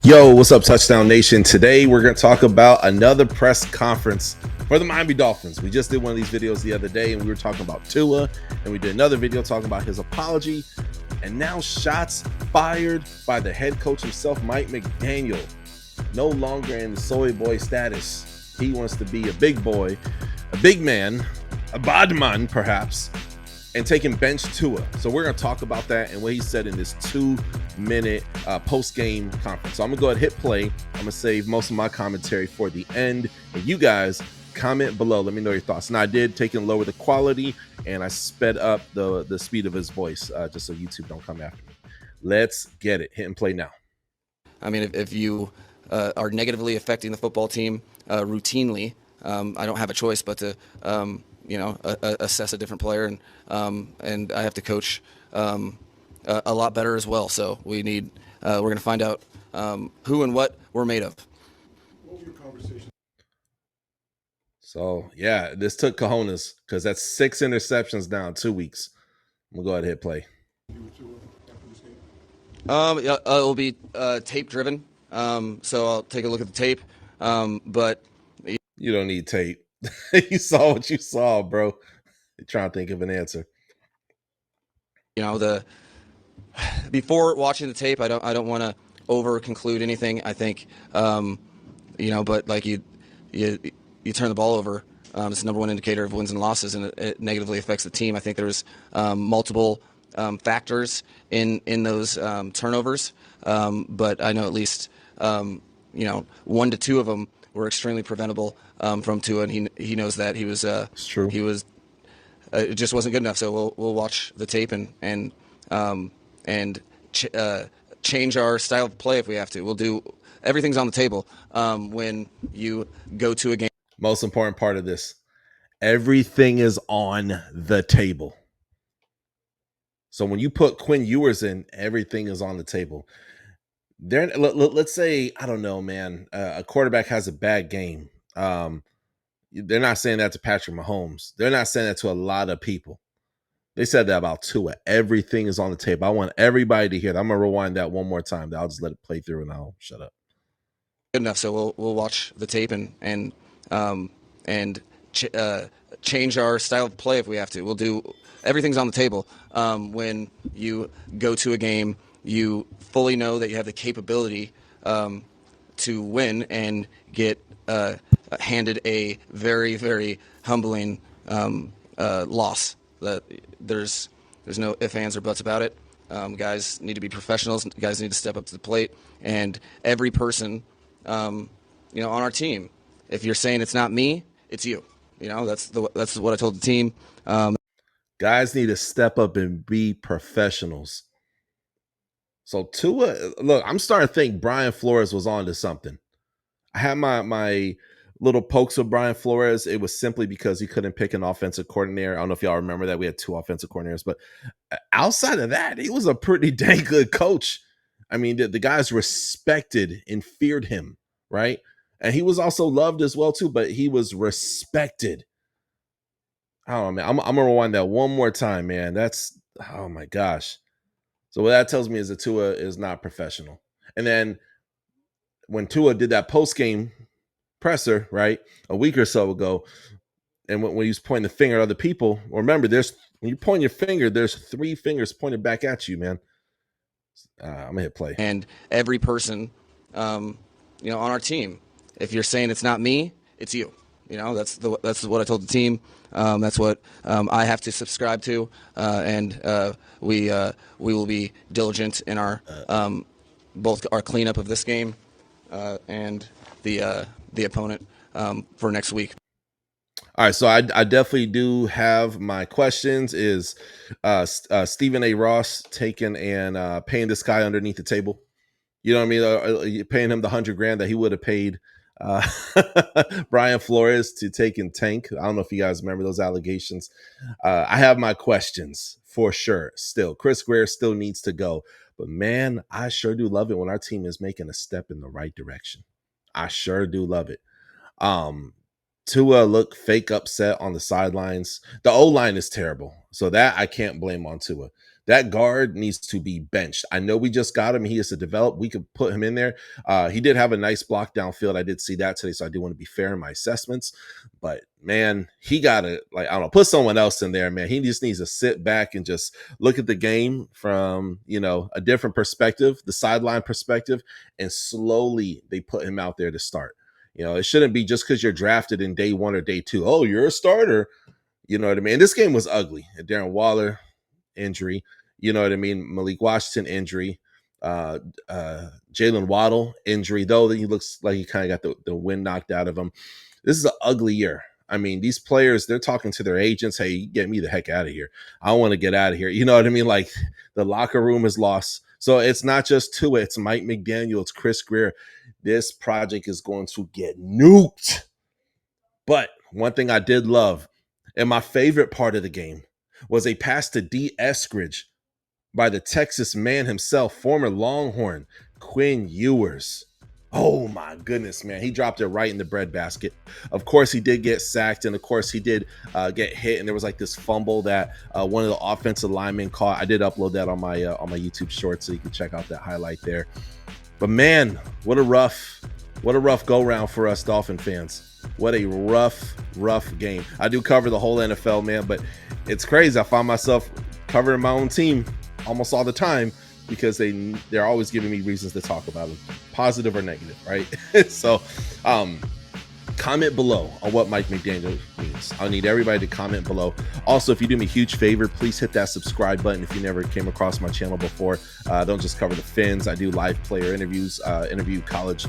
Yo, what's up, Touchdown Nation? Today, we're going to talk about another press conference for the Miami Dolphins. We just did one of these videos the other day, and we were talking about Tua, and we did another video talking about his apology, and now shots fired by the head coach himself, Mike McDaniel. No longer in soy boy status. He wants to be a big boy, a big man, a badman, perhaps, and taking bench Tua. So we're going to talk about that and what he said in this 2-minute post-game conference. So I'm going to go ahead and hit play. I'm going to save most of my commentary for the end. And you guys, comment below. Let me know your thoughts. And I did take and lower the quality, and I sped up the speed of his voice just so YouTube don't come after me. Let's get it. Hit and play now. I mean, if you are negatively affecting the football team routinely, I don't have a choice but to assess a different player, and I have to coach a lot better as well. So we're going to find out who and what we're made of. What was your conversation? So yeah, this took cojones because that's 6 interceptions now in 2 weeks. I'm gonna go ahead and hit play. It'll be tape driven. So I'll take a look at the tape. But you don't need tape. You saw what you saw, bro. You're trying to think of an answer. Before watching the tape, I don't want to over conclude anything. I think, but like you turn the ball over. It's the number one indicator of wins and losses, and it negatively affects the team. I think there's multiple factors in those turnovers, but I know at least 1 to 2 of them were extremely preventable from Tua, and he knows that. He was it's true. He was it just wasn't good enough. So we'll watch the tape and change our style of play if we have to. We'll do everything's on the table when you go to a game. Most important part of this, everything is on the table. So when you put Quinn Ewers in, everything is on the table. Let's say, I don't know, man, a quarterback has a bad game. They're not saying that to Patrick Mahomes. They're not saying that to a lot of people. They said that about Tua. Everything is on the table. I want everybody to hear that. I'm going to rewind that one more time. I'll just let it play through and I'll shut up. Good enough. So we'll watch the tape and change our style of play if we have to. We'll do everything's on the table. When you go to a game, you fully know that you have the capability to win and get handed a very, very humbling loss. That there's no ifs, ands, or buts about it. Guys need to be professionals. Guys need to step up to the plate. And every person, on our team, if you're saying it's not me, it's you. That's what I told the team. Guys need to step up and be professionals. So Tua, look, I'm starting to think Brian Flores was on to something. I had my little pokes of Brian Flores. It was simply because he couldn't pick an offensive coordinator. I don't know if y'all remember that we had 2 offensive coordinators, but outside of that, he was a pretty dang good coach. I mean, the guys respected and feared him, right? And he was also loved as well too, but he was respected. I don't know, man. I'm gonna rewind that one more time, man. That's, oh my gosh. So what that tells me is that Tua is not professional. And then when Tua did that post-game presser, right, a week or so ago, and when he was pointing the finger at other people, remember, when you point your finger, there's 3 fingers pointed back at you, man. I'm gonna hit play. And every person, on our team, if you're saying it's not me, it's you. That's what I told the team. That's what I have to subscribe to, and we will be diligent in our both our cleanup of this game and the opponent for next week. All right, so I definitely do have my questions. Is Stephen A. Ross taking and paying this guy underneath the table? You know what I mean? Paying him the $100,000 that he would have paid Brian Flores to take and tank. I don't know if you guys remember those allegations. I have my questions for sure. Still, Chris Greer still needs to go. But man, I sure do love it when our team is making a step in the right direction. I sure do love it. Tua look fake upset on the sidelines. The O-line is terrible. So that I can't blame on Tua. That guard needs to be benched. I know we just got him. He has to develop. We could put him in there. He did have a nice block downfield. I did see that today, so I do want to be fair in my assessments. But, man, he got to, like, I don't know, put someone else in there, man. He just needs to sit back and just look at the game from, a different perspective, the sideline perspective, and slowly they put him out there to start. It shouldn't be just because you're drafted in day 1 or day 2. Oh, you're a starter. You know what I mean? And this game was ugly. Darren Waller injury, you know what I mean? Malik Washington injury, Jalen Waddle injury, though he looks like he kind of got the wind knocked out of him. This is an ugly year. I mean, these players, they're talking to their agents, hey, get me the heck out of here. I want to get out of here. You know what I mean? Like, the locker room is lost. So it's not just Tua, it's Mike McDaniel, it's Chris Greer. This project is going to get nuked. But one thing I did love, and my favorite part of the game, was a pass to D. Eskridge by the Texas man himself, former Longhorn, Quinn Ewers. Oh, my goodness, man. He dropped it right in the breadbasket. Of course, he did get sacked, and of course, he did get hit, and there was like this fumble that one of the offensive linemen caught. I did upload that on my YouTube short, so you can check out that highlight there. But, man, what a rough go-round for us Dolphin fans. What a rough game. I do cover the whole NFL, man, but it's crazy. I find myself covering my own team almost all the time because they're always giving me reasons to talk about them, positive or negative, right? So, comment below on what Mike McDaniel means. I need everybody to comment below. Also, if you do me a huge favor, please hit that subscribe button if you never came across my channel before. Don't just cover the Fins. I do live player interviews, interview college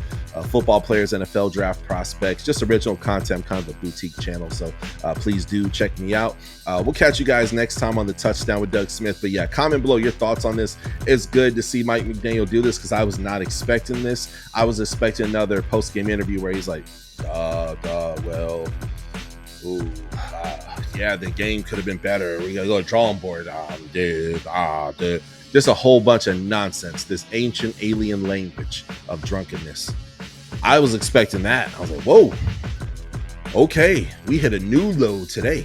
football players, NFL draft prospects, just original content, kind of a boutique channel. So please do check me out. We'll catch you guys next time on the Touchdown with Doug Smith. But yeah, comment below your thoughts on this. It's good to see Mike McDaniel do this because I was not expecting this. I was expecting another post-game interview where he's like, yeah, the game could have been better. We gotta go to drawing board. Just a whole bunch of nonsense. This ancient alien language of drunkenness. I was expecting that. I was like, whoa. Okay, we hit a new low today.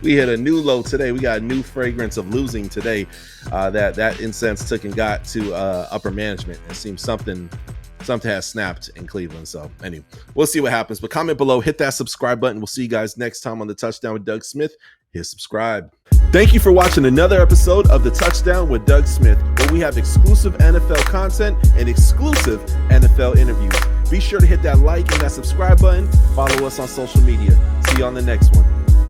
We hit a new low today. We got a new fragrance of losing today. That incense took and got to upper management. It seems something has snapped in Cleveland. So anyway, we'll see what happens. But comment below, hit that subscribe button. We'll see you guys next time on the Touchdown with Doug Smith. Hit subscribe. Thank you for watching another episode of the Touchdown with Doug Smith, where we have exclusive NFL content and exclusive NFL interviews. Be sure to hit that like and that subscribe button. Follow us on social media. See you on the next one.